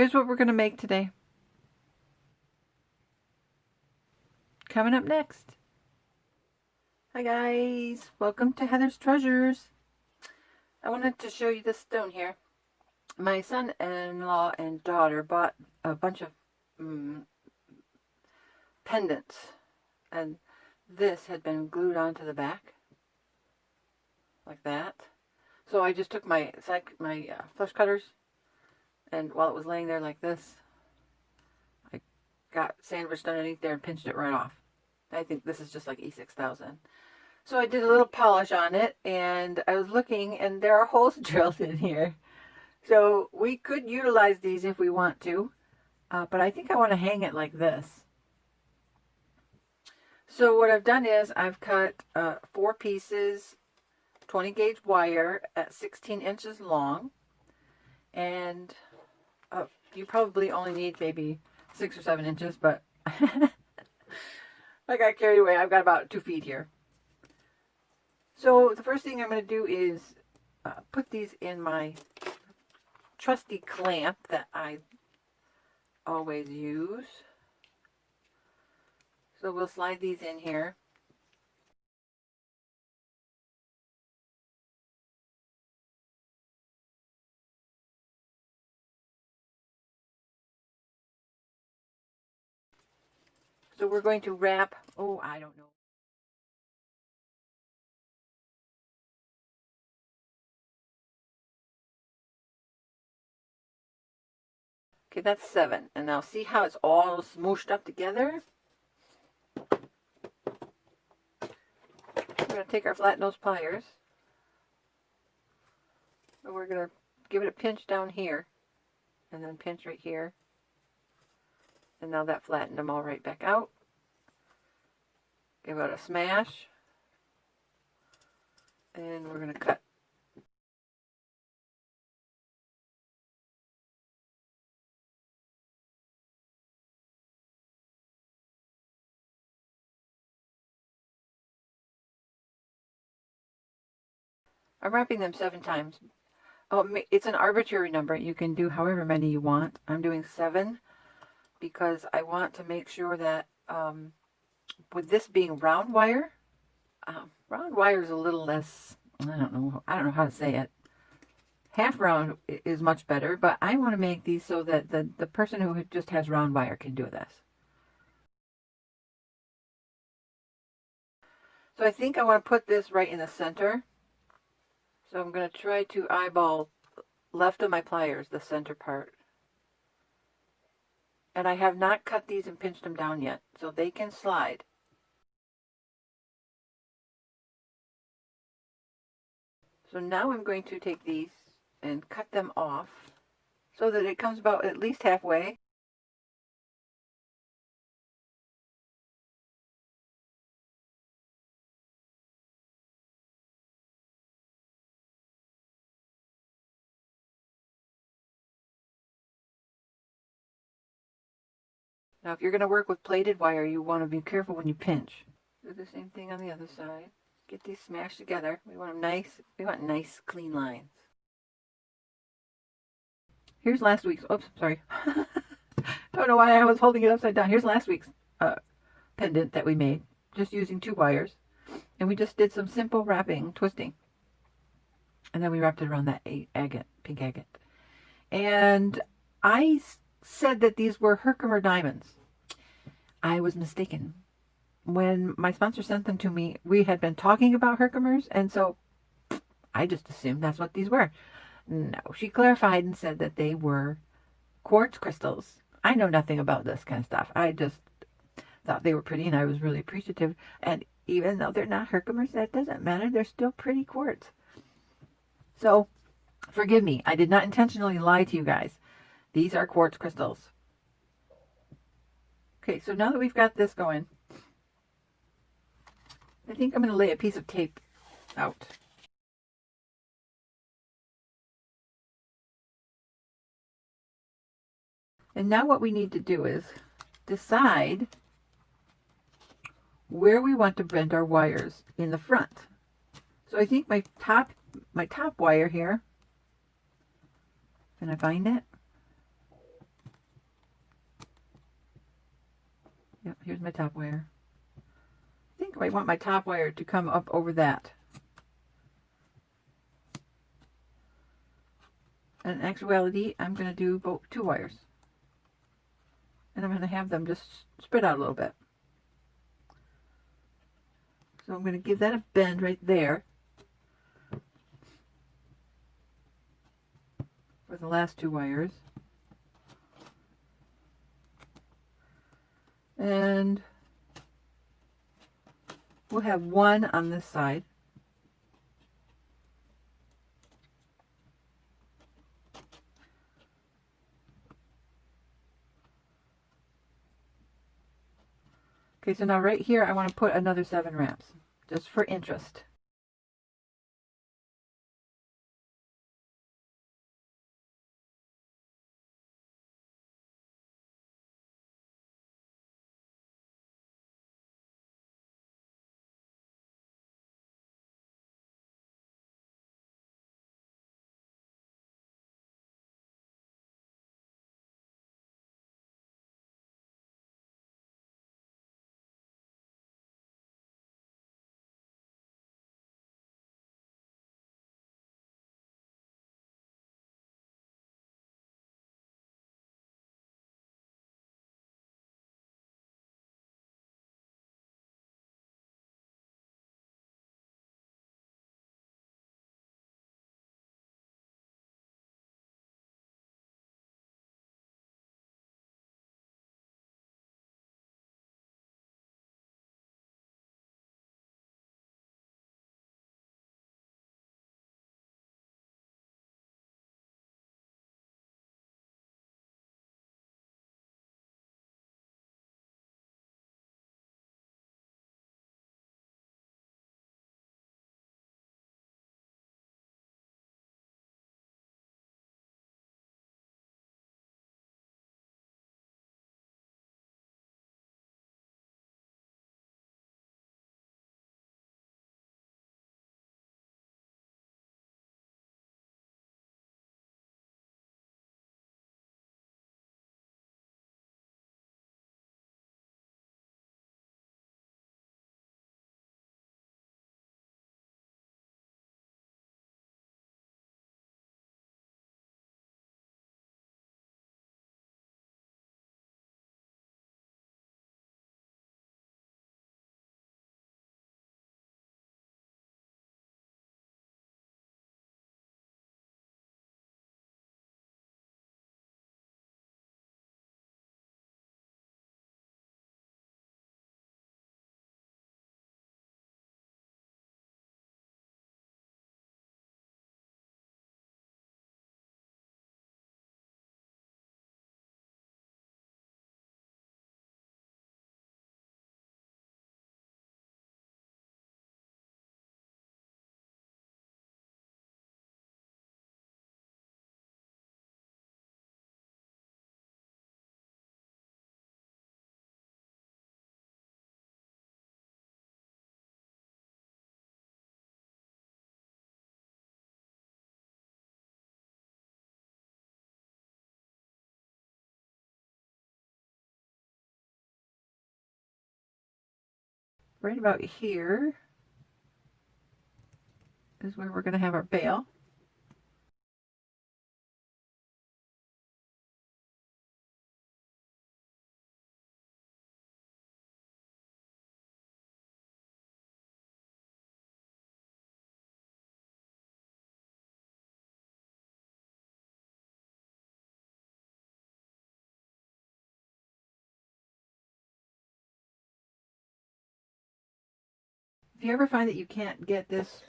Here's what we're going to make today. Coming up next. Hi guys, welcome to Heather's Treasures. I wanted to show you this stone here. My son-in-law and daughter bought a bunch of pendants, and this had been glued onto the back like that. So I just took my flush cutters, and while it was laying there like this, I got sandwiched underneath there and pinched it right off. I think this is just like E6000. So I did a little polish on it, and I was looking, and there are holes drilled in here. So we could utilize these if we want to, but I think I want to hang it like this. So what I've done is I've cut 4 pieces, 20 gauge wire at 16 inches long, and you probably only need maybe 6 or 7 inches, but I got carried away. I've got about 2 feet here. So the first thing I'm going to do is put these in my trusty clamp that I always use. So we'll slide these in here. So we're going to wrap, I don't know. Okay, that's 7. And now see how it's all smooshed up together? We're going to take our flat nose pliers, and we're going to give it a pinch down here, and then pinch right here. And now that flattened them all right back out. Give it a smash, and we're going to cut. I'm wrapping them 7 times. Oh, it's an arbitrary number. You can do however many you want. I'm doing 7 because I want to make sure that with this being round wire is a little less, I don't know how to say it. Half round is much better, but I want to make these so that the person who just has round wire can do this. So I think I want to put this right in the center. So I'm going to try to eyeball left of my pliers, the center part. And I have not cut these and pinched them down yet, so they can slide. So now I'm going to take these and cut them off so that it comes about at least halfway. Now if you're going to work with plated wire, you want to be careful when you pinch. Do the same thing on the other side. Get these smashed together. We want nice clean lines. Here's last week's, oops, sorry. Don't know why I was holding it upside down. Here's last week's pendant that we made, just using 2 wires. And we just did some simple wrapping, twisting. And then we wrapped it around that agate, pink agate. And I said that these were Herkimer diamonds. I was mistaken. When my sponsor sent them to me, we had been talking about Herkimers, and so I just assumed that's what these were. No, she clarified and said that they were quartz crystals. I know nothing about this kind of stuff. I just thought they were pretty, and I was really appreciative. And even though they're not Herkimers, that doesn't matter. They're still pretty quartz. So, forgive me. I did not intentionally lie to you guys. These are quartz crystals. Okay, so now that we've got this going, I think I'm going to lay a piece of tape out. And now what we need to do is decide where we want to bend our wires in the front. So I think my top wire here, can I find it? Yep, here's my top wire. I think I want my top wire to come up over that. And in actuality, I'm going to do both 2 wires. And I'm going to have them just spread out a little bit. So I'm going to give that a bend right there for the last 2 wires. And we'll have 1 on this side. Okay, so now right here I want to put another 7 wraps, just for interest. Right about here is where we're going to have our bail. If you ever find that you can't get this,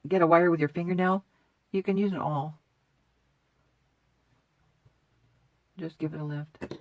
get a wire with your fingernail, you can use an awl. Just give it a lift.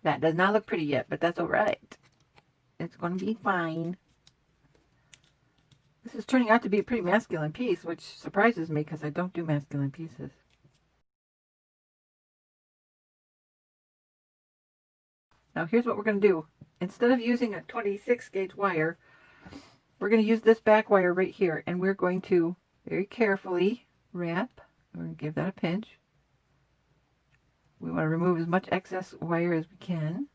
That does not look pretty yet, but that's all right. It's going to be fine. This is turning out to be a pretty masculine piece, which surprises me because I don't do masculine pieces. Now here's what we're going to do. Instead of using a 26 gauge wire, we're going to use this back wire right here, and we're going to very carefully wrap. We're going to give that a pinch. We want to remove as much excess wire as we can.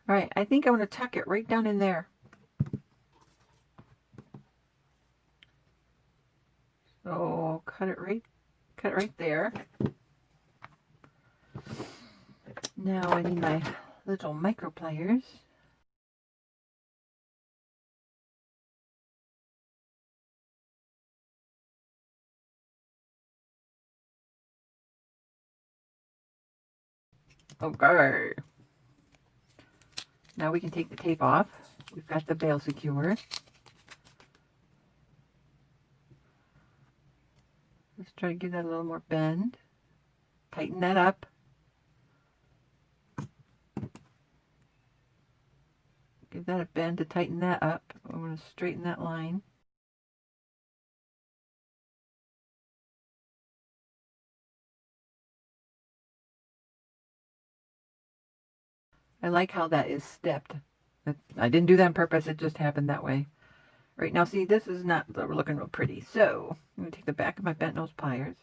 All right, I think I'm going to tuck it right down in there. So cut it right there. Now I need my little micro pliers. Okay. Now we can take the tape off. We've got the bail secure. Let's try to give that a little more bend. Tighten that up. Give that a bend to tighten that up. I'm going to straighten that line. I like how that is stepped. I didn't do that on purpose. It just happened that way. Right now, see, this is not looking real pretty. So I'm going to take the back of my bent nose pliers,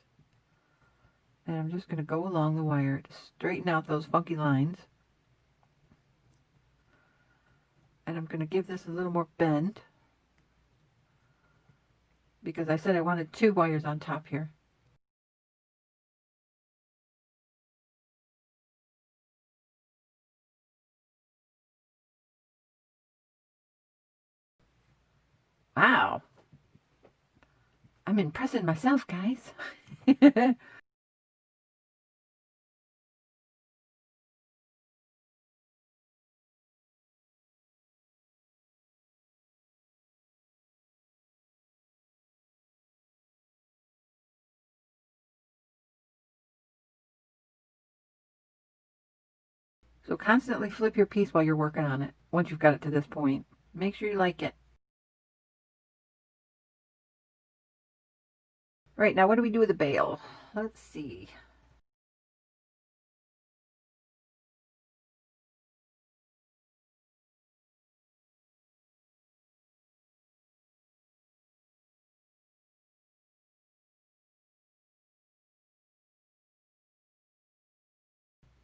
and I'm just going to go along the wire to straighten out those funky lines. And I'm going to give this a little more bend, because I said I wanted 2 wires on top here. Wow. I'm impressing myself, guys. So constantly flip your piece while you're working on it. Once you've got it to this point, make sure you like it. Right, now what do we do with the bail? Let's see.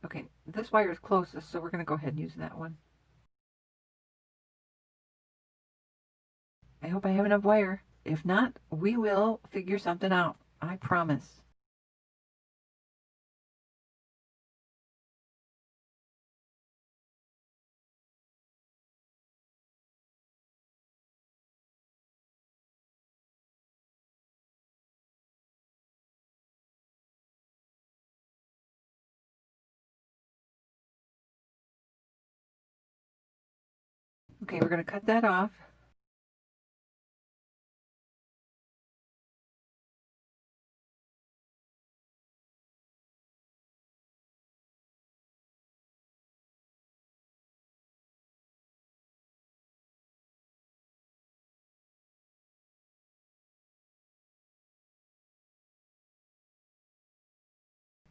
Okay, this wire is closest, so we're going to go ahead and use that one. I hope I have enough wire. If not, we will figure something out. I promise. Okay, we're going to cut that off.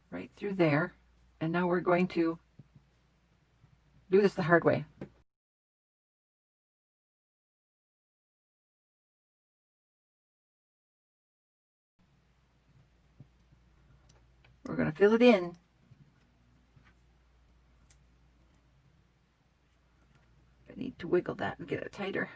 Right through there. And now we're going to do this the hard way. We're going to fill it in. I need to wiggle that and get it tighter.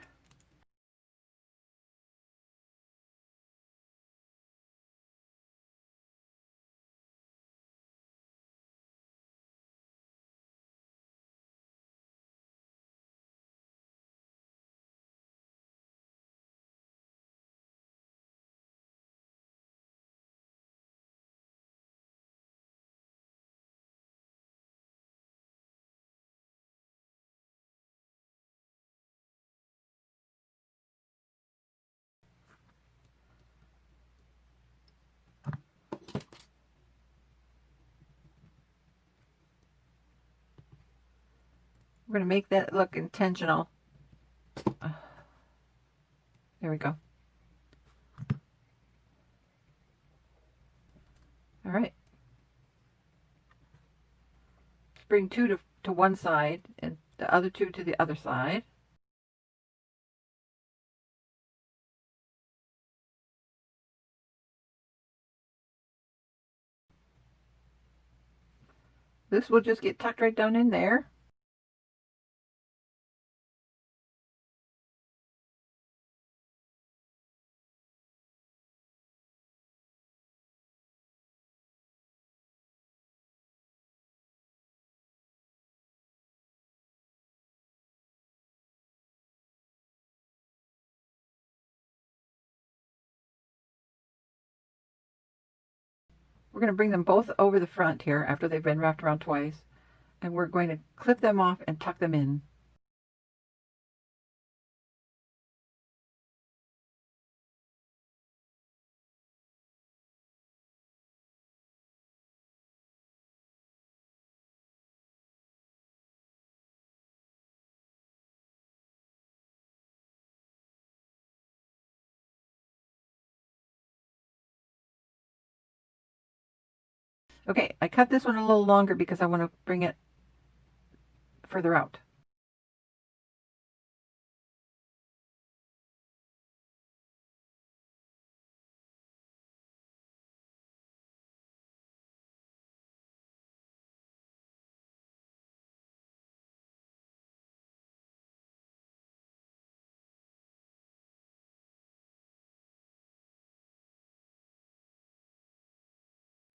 We're going to make that look intentional. There we go. All right. Bring two to one side and the other two to the other side. This will just get tucked right down in there. We're going to bring them both over the front here after they've been wrapped around twice. And we're going to clip them off and tuck them in. Okay, I cut this one a little longer because I want to bring it further out.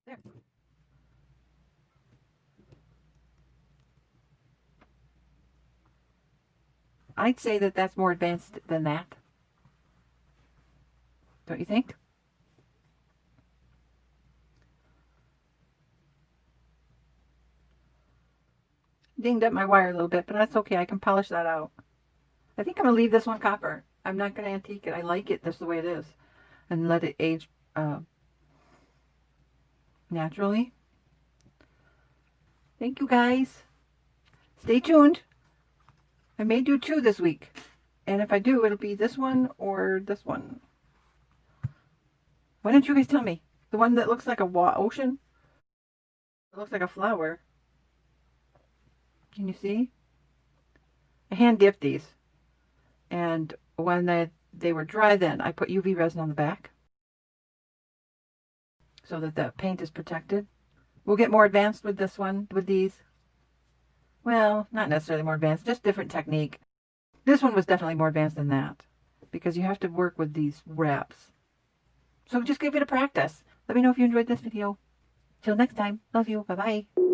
There. I'd say that that's more advanced than that. Don't you think? Dinged up my wire a little bit, but that's okay. I can polish that out. I think I'm going to leave this one copper. I'm not going to antique it. I like it just the way it is. And let it age naturally. Thank you, guys. Stay tuned. I may do two this week. And if I do, it'll be this one or this one. Why don't you guys tell me? The one that looks like a ocean? It looks like a flower. Can you see? I hand dipped these. And when they were dry then, I put UV resin on the back so that the paint is protected. We'll get more advanced with this one, with these. Well, not necessarily more advanced, just different technique. This one was definitely more advanced than that because you have to work with these wraps. So just give it a practice. Let me know if you enjoyed this video. Till next time, love you. Bye-bye.